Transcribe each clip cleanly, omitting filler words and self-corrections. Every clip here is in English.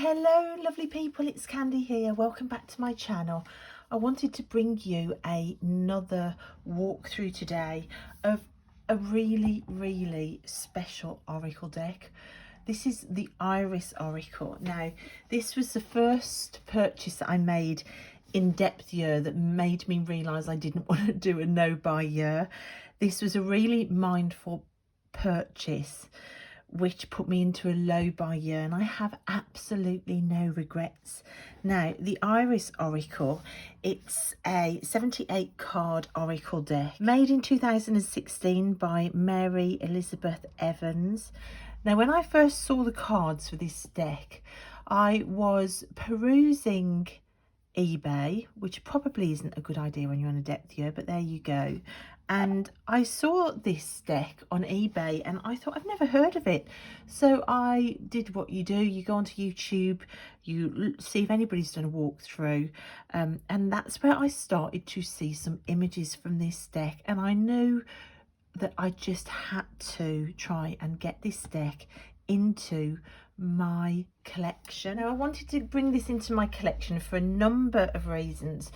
Hello lovely people, it's Candy here. Welcome back to my channel. I wanted to bring you another walkthrough today of a really special oracle deck. This is the Iris Oracle. Now, this was the first purchase that I made in depth year that made me realise I didn't want to do a no buy year. This was a really mindful purchase which put me into a low buy year, and I have absolutely no regrets. Now, the Iris Oracle, it's a 78 card oracle deck made in 2016 by Mary Elizabeth Evans. Now, when I first saw the cards for this deck, I was perusing eBay, which probably isn't a good idea when you're on a depth year, but there you go. And I saw this deck on eBay and I thought, I've never heard of it. So I did what you do. You go onto YouTube, you see if anybody's done a walkthrough. And that's where I started to see some images from this deck. And I knew that I just had to try and get this deck into my collection. Now, I wanted to bring this into my collection for a number of reasons.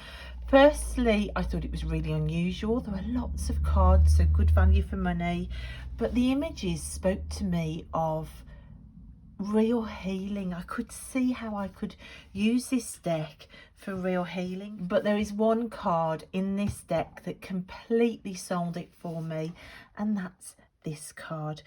Firstly, I thought it was really unusual. There were lots of cards, so good value for money, but the images spoke to me of real healing. I could see how I could use this deck for real healing, but there is one card in this deck that completely sold it for me, and that's this card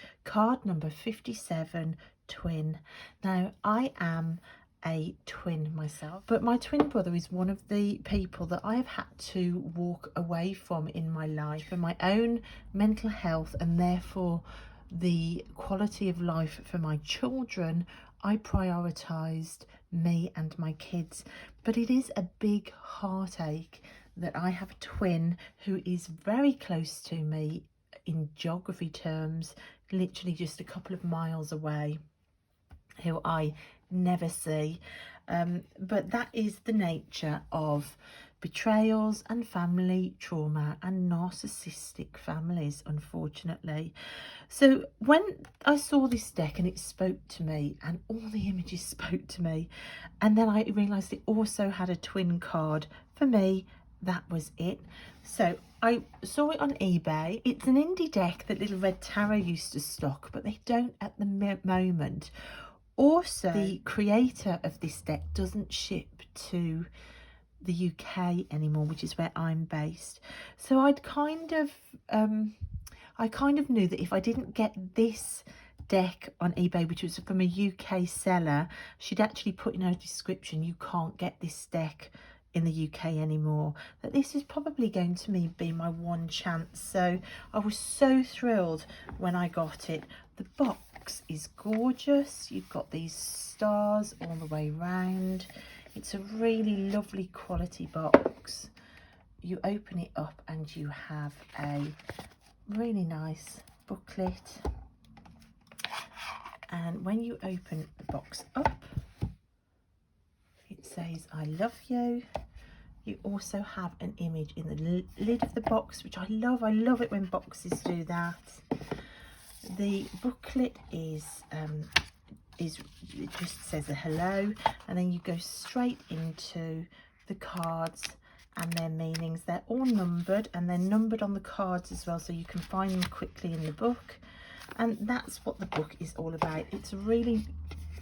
number 57, Twin. Now, I am a twin myself, but my twin brother is one of the people that I have had to walk away from in my life, for my own mental health and therefore the quality of life for my children. I prioritized me and my kids, but it is a big heartache that I have a twin who is very close to me in geography terms, literally just a couple of miles away, who I never see. But that is the nature of betrayals and family trauma and narcissistic families, unfortunately. So when I saw this deck and it spoke to me, and all the images spoke to me, and then I realized it also had a twin card for me, that was it. So I saw it on eBay. It's an indie deck that Little Red Tarot used to stock, but they don't at the moment. Also, the creator of this deck doesn't ship to the UK anymore, which is where I'm based. So I kind of knew that if I didn't get this deck on eBay, which was from a UK seller, she'd actually put in her description, you can't get this deck in the UK anymore, that this is probably going to be my one chance. So I was so thrilled when I got it. The box is gorgeous. You've got these stars all the way round. It's a really lovely quality box. You open it up and you have a really nice booklet, and when you open the box up, it says I love you. You also have an image in the lid of the box, which I love. I love it when boxes do that. The booklet is it just says a hello, and then you go straight into the cards and their meanings. They're all numbered, and they're numbered on the cards as well, so you can find them quickly in the book. And that's what the book is all about. It's really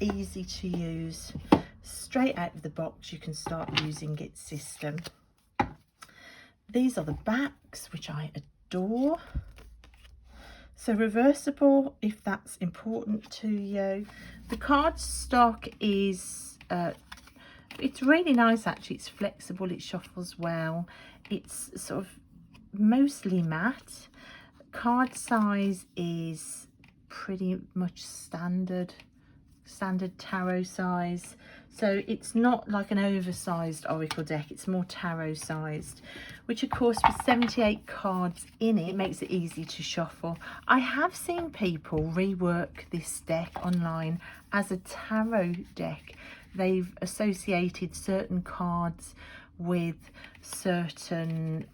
easy to use. Straight out of the box, you can start using its system. These are the backs, which I adore. So reversible, if that's important to you. The card stock is it's really nice actually. It's flexible, it shuffles well, it's sort of mostly matte. Card size is pretty much standard tarot size, so it's not like an oversized oracle deck, it's more tarot sized, which of course with 78 cards in it makes it easy to shuffle. I have seen people rework this deck online as a tarot deck. They've associated certain cards with certain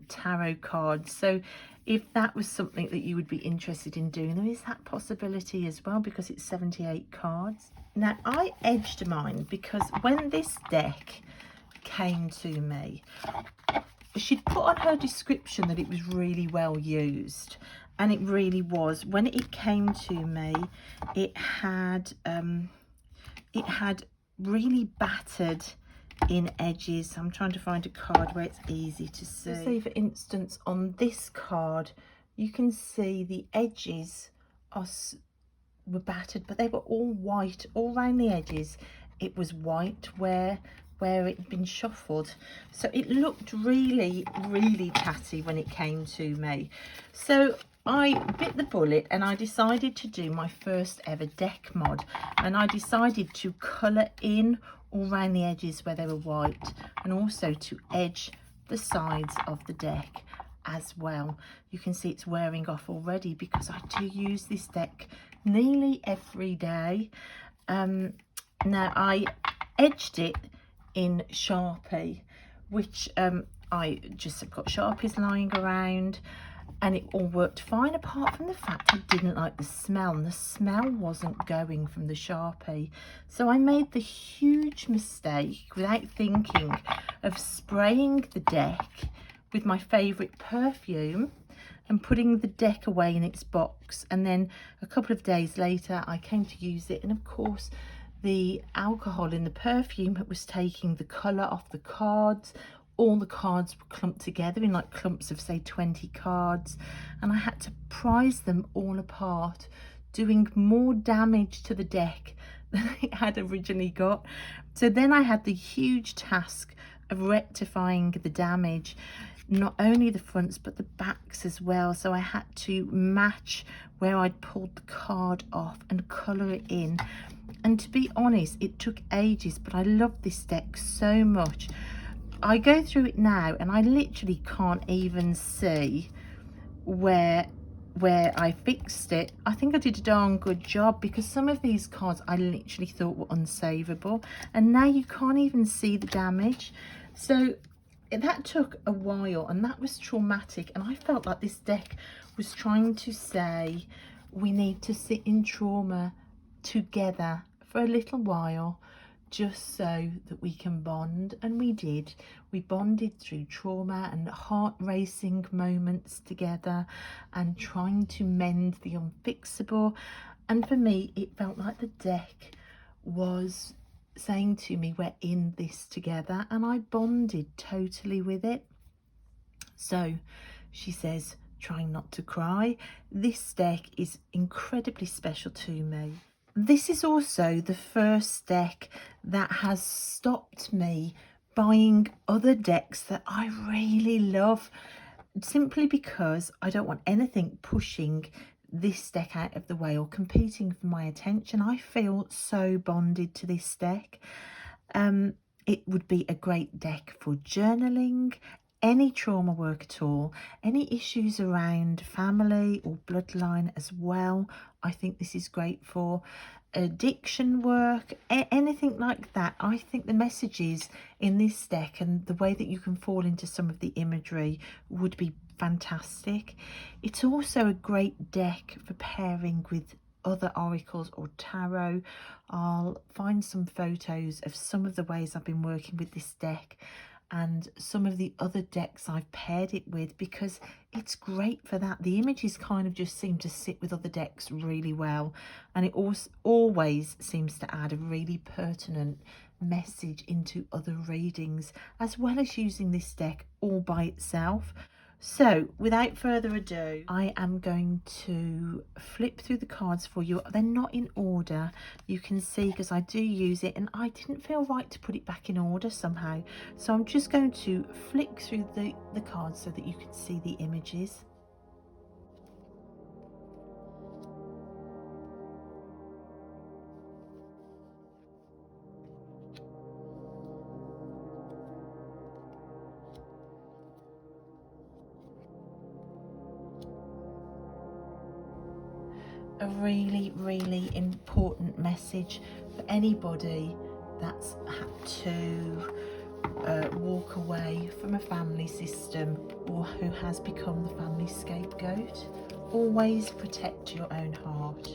tarot cards. So if that was something that you would be interested in doing, there is that possibility as well, because it's 78 cards. Now I edged mine because when this deck came to me, she'd put on her description that it was really well used, and it really was. When it came to me, it had really battered in edges. I'm trying to find a card where it's easy to see. So say for instance on this card, you can see the edges were battered, but they were all white all around the edges. It was white where it had been shuffled, so it looked really tatty when it came to me. So I bit the bullet and I decided to do my first ever deck mod, and I decided to colour in all around the edges where they were white, and also to edge the sides of the deck as well. You can see it's wearing off already because I do use this deck nearly every day. Now I edged it in Sharpie, which I just have got Sharpies lying around, and it all worked fine, apart from the fact I didn't like the smell, and the smell wasn't going from the Sharpie. So I made the huge mistake, without thinking, of spraying the deck with my favourite perfume and putting the deck away in its box. And then a couple of days later I came to use it, and of course the alcohol in the perfume was taking the colour off the cards. All the cards were clumped together in like clumps of say 20 cards, and I had to prise them all apart, doing more damage to the deck than it had originally got. So then I had the huge task of rectifying the damage, not only the fronts but the backs as well. So I had to match where I'd pulled the card off and colour it in. And to be honest, it took ages, but I love this deck so much. I go through it now and I literally can't even see where I fixed it. I think I did a darn good job, because some of these cards I literally thought were unsavable, and now you can't even see the damage. So that took a while, and that was traumatic, and I felt like this deck was trying to say we need to sit in trauma together for a little while, just so that we can bond. And we did. We bonded through trauma and heart racing moments together, and trying to mend the unfixable. And for me, it felt like the deck was saying to me, we're in this together, and I bonded totally with it. So she says, trying not to cry, this deck is incredibly special to me. This is also the first deck that has stopped me buying other decks that I really love, simply because I don't want anything pushing this deck out of the way or competing for my attention. I feel so bonded to this deck. It would be a great deck for journaling, any trauma work at all, any issues around family or bloodline as well. I think this is great for addiction work, anything like that. I think the messages in this deck and the way that you can fall into some of the imagery would be fantastic. It's also a great deck for pairing with other oracles or tarot. I'll find some photos of some of the ways I've been working with this deck and some of the other decks I've paired it with, because it's great for that. The images kind of just seem to sit with other decks really well, and it also always seems to add a really pertinent message into other readings, as well as using this deck all by itself. So without further ado, I am going to flip through the cards for you. They're not in order, you can see, because I do use it and I didn't feel right to put it back in order somehow. So I'm just going to flick through the cards so that you can see the images. A really important message for anybody that's had to walk away from a family system, or who has become the family scapegoat. Always protect your own heart.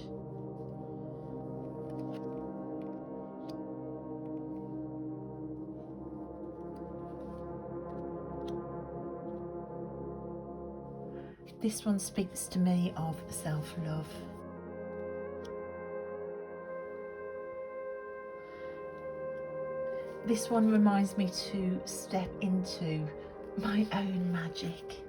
This one speaks to me of self-love. This one reminds me to step into my own magic.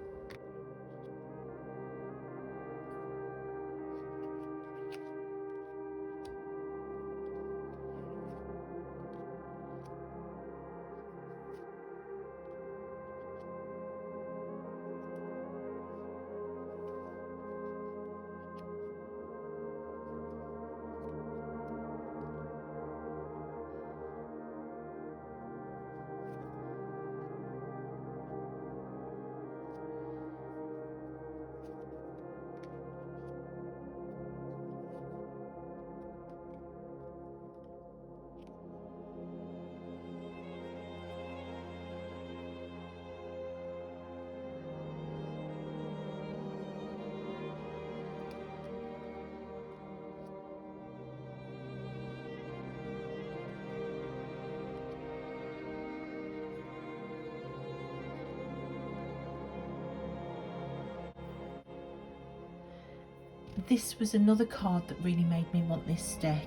This was another card that really made me want this deck.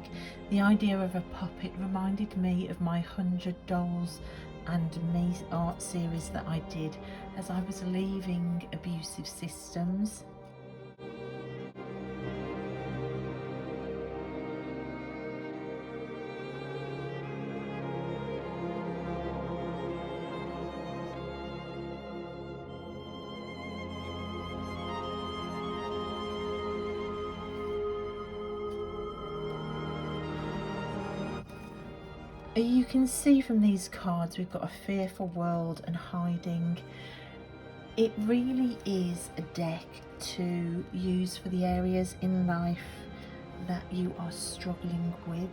The idea of a puppet reminded me of my 100 Dolls and Me art series that I did as I was leaving abusive systems. You can see from these cards we've got a fearful world and hiding. It really is a deck to use for the areas in life that you are struggling with.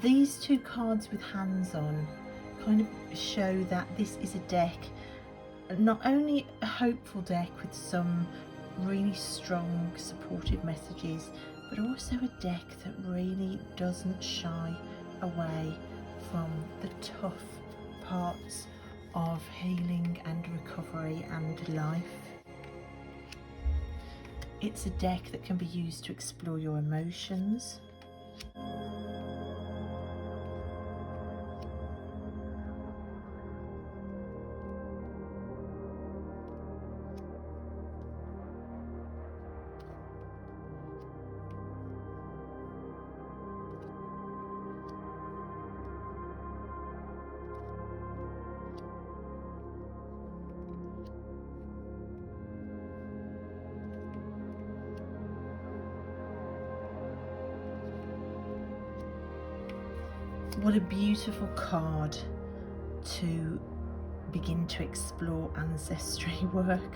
These two cards with hands on kind of show that this is a deck, not only a hopeful deck with some really strong supportive messages, but also a deck that really doesn't shy away from the tough parts of healing and recovery and life. It's a deck that can be used to explore your emotions. What a beautiful card to begin to explore ancestry work.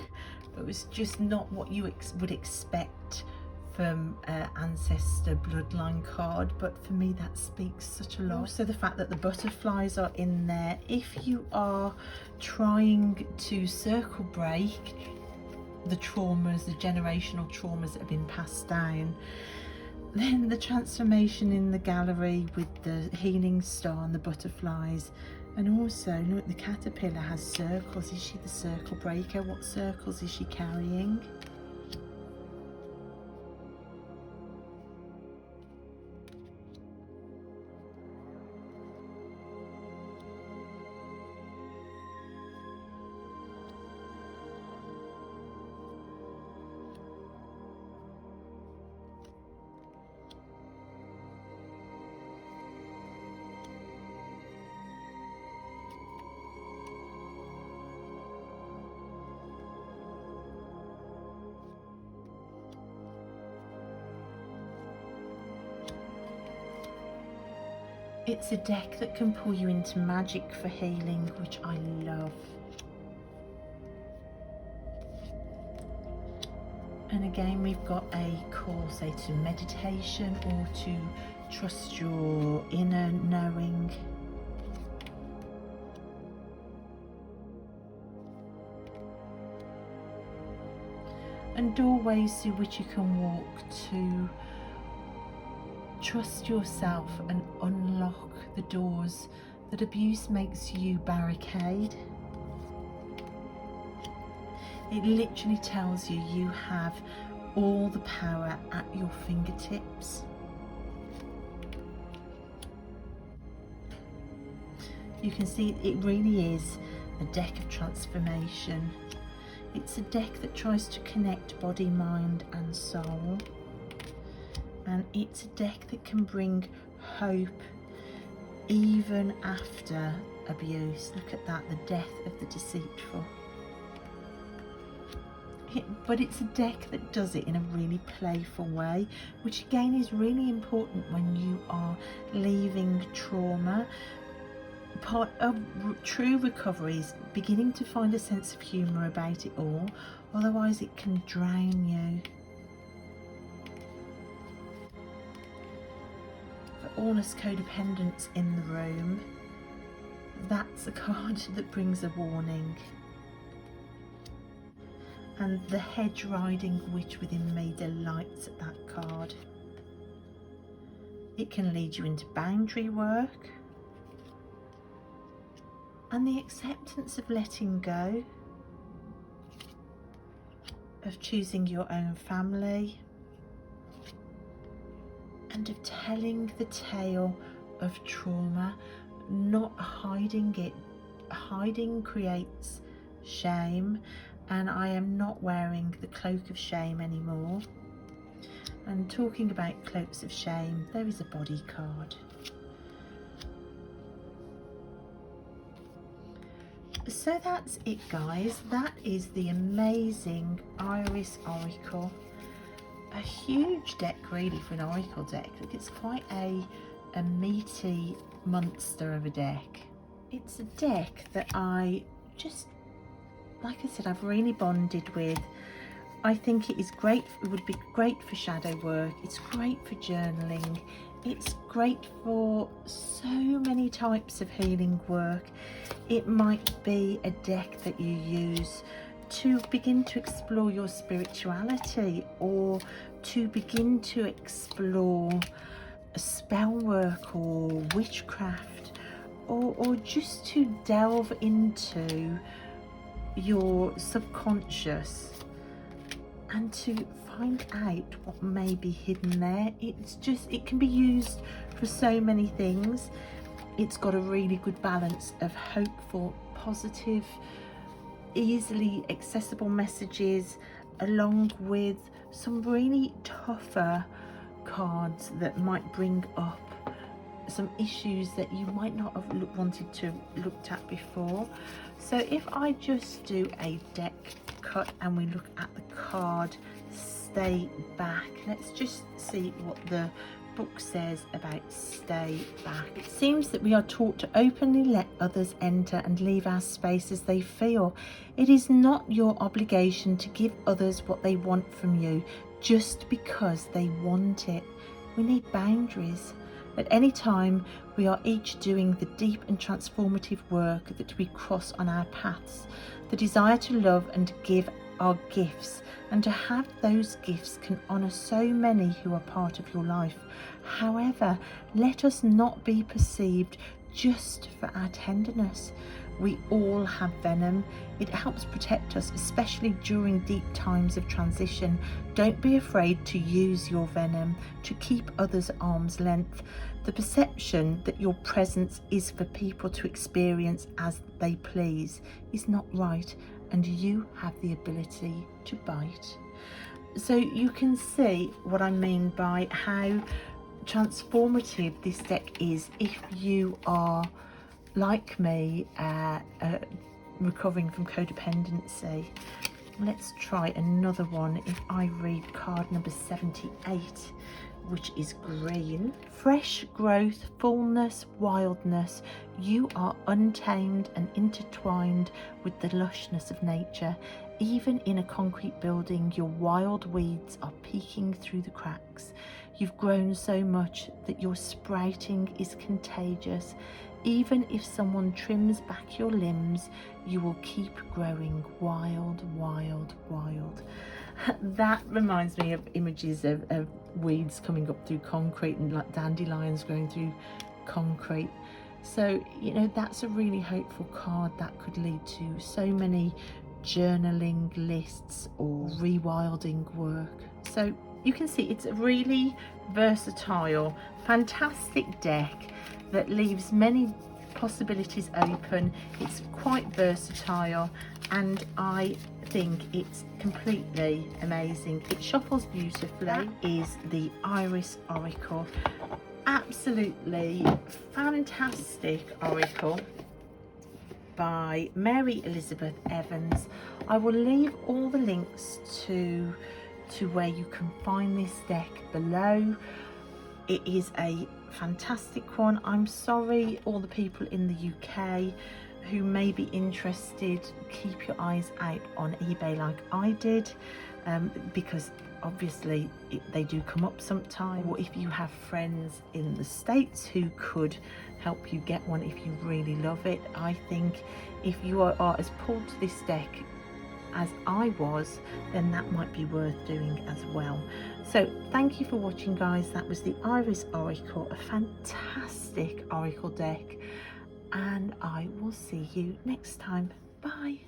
It was just not what you would expect from an ancestor bloodline card, but for me that speaks such a lot. Also the fact that the butterflies are in there. If you are trying to circle break the traumas, the generational traumas that have been passed down, then the transformation in the gallery with the healing star and the butterflies, and also look, the caterpillar has circles. Is she the circle breaker? What circles is she carrying? It's a deck that can pull you into magic for healing, which I love. And again, we've got a call, say, to meditation or to trust your inner knowing. And doorways through which you can walk to trust yourself and unlock the doors that abuse makes you barricade. It literally tells you you have all the power at your fingertips. You can see it really is a deck of transformation. It's a deck that tries to connect body, mind and soul. And it's a deck that can bring hope even after abuse. Look at that, the death of the deceitful. But it's a deck that does it in a really playful way, which again is really important when you are leaving trauma. Part of true recovery is beginning to find a sense of humour about it all, otherwise it can drown you. For honest codependents in the room, that's a card that brings a warning. And the hedge riding witch within me delights at that card. It can lead you into boundary work and the acceptance of letting go, of choosing your own family, and of telling the tale of trauma, not hiding it. Hiding creates shame, and I am not wearing the cloak of shame anymore. And talking about cloaks of shame, there is a body card. So that's it, guys. That is the amazing Iris Oracle. A huge deck really for an Oracle deck. Look, it's quite a meaty monster of a deck. It's a deck that I just, like I said, I've really bonded with. I think it is great. It would be great for shadow work. It's great for journaling. It's great for so many types of healing work. It might be a deck that you use to begin to explore your spirituality, or to begin to explore spell work or witchcraft, or just to delve into your subconscious and to find out what may be hidden there. It can be used for so many things. It's got a really good balance of hopeful, positive, easily accessible messages, along with some really tougher cards that might bring up some issues that you might not have wanted to looked at before. So if I just do a deck cut and we look at the card Stay Back, let's just see what the book says about stay back. It seems that we are taught to openly let others enter and leave our space as they feel. It is not your obligation to give others what they want from you just because they want it. We need boundaries. At any time, we are each doing the deep and transformative work that we cross on our paths. The desire to love and give are gifts, and to have those gifts can honour so many who are part of your life. However, let us not be perceived just for our tenderness. We all have venom. It helps protect us, especially during deep times of transition. Don't be afraid to use your venom to keep others at arm's length. The perception that your presence is for people to experience as they please is not right, and you have the ability to bite. So you can see what I mean by how transformative this deck is if you are, like me, recovering from codependency. Let's try another one. If I read card number 78, which is green. Fresh growth, fullness, wildness. You are untamed and intertwined with the lushness of nature. Even in a concrete building, your wild weeds are peeking through the cracks. You've grown so much that your sprouting is contagious. Even if someone trims back your limbs, you will keep growing wild, wild, wild. That reminds me of images of weeds coming up through concrete and like dandelions growing through concrete. So, you know, that's a really hopeful card that could lead to so many journaling lists or rewilding work. So you can see it's a really versatile, fantastic deck that leaves many possibilities open. It's quite versatile and I think it's completely amazing. It shuffles beautifully. That is the Iris Oracle. Absolutely fantastic oracle by Mary Elizabeth Evans. I will leave all the links to where you can find this deck below. It is a fantastic one. I'm sorry all the people in the UK who may be interested, keep your eyes out on eBay like I did, because obviously they do come up sometime. Or if you have friends in the States who could help you get one if you really love it. I think if you are as pulled to this deck as I was, then that might be worth doing as well. So thank you for watching, guys. That was the Iris Oracle, a fantastic oracle deck, and I will see you next time. Bye.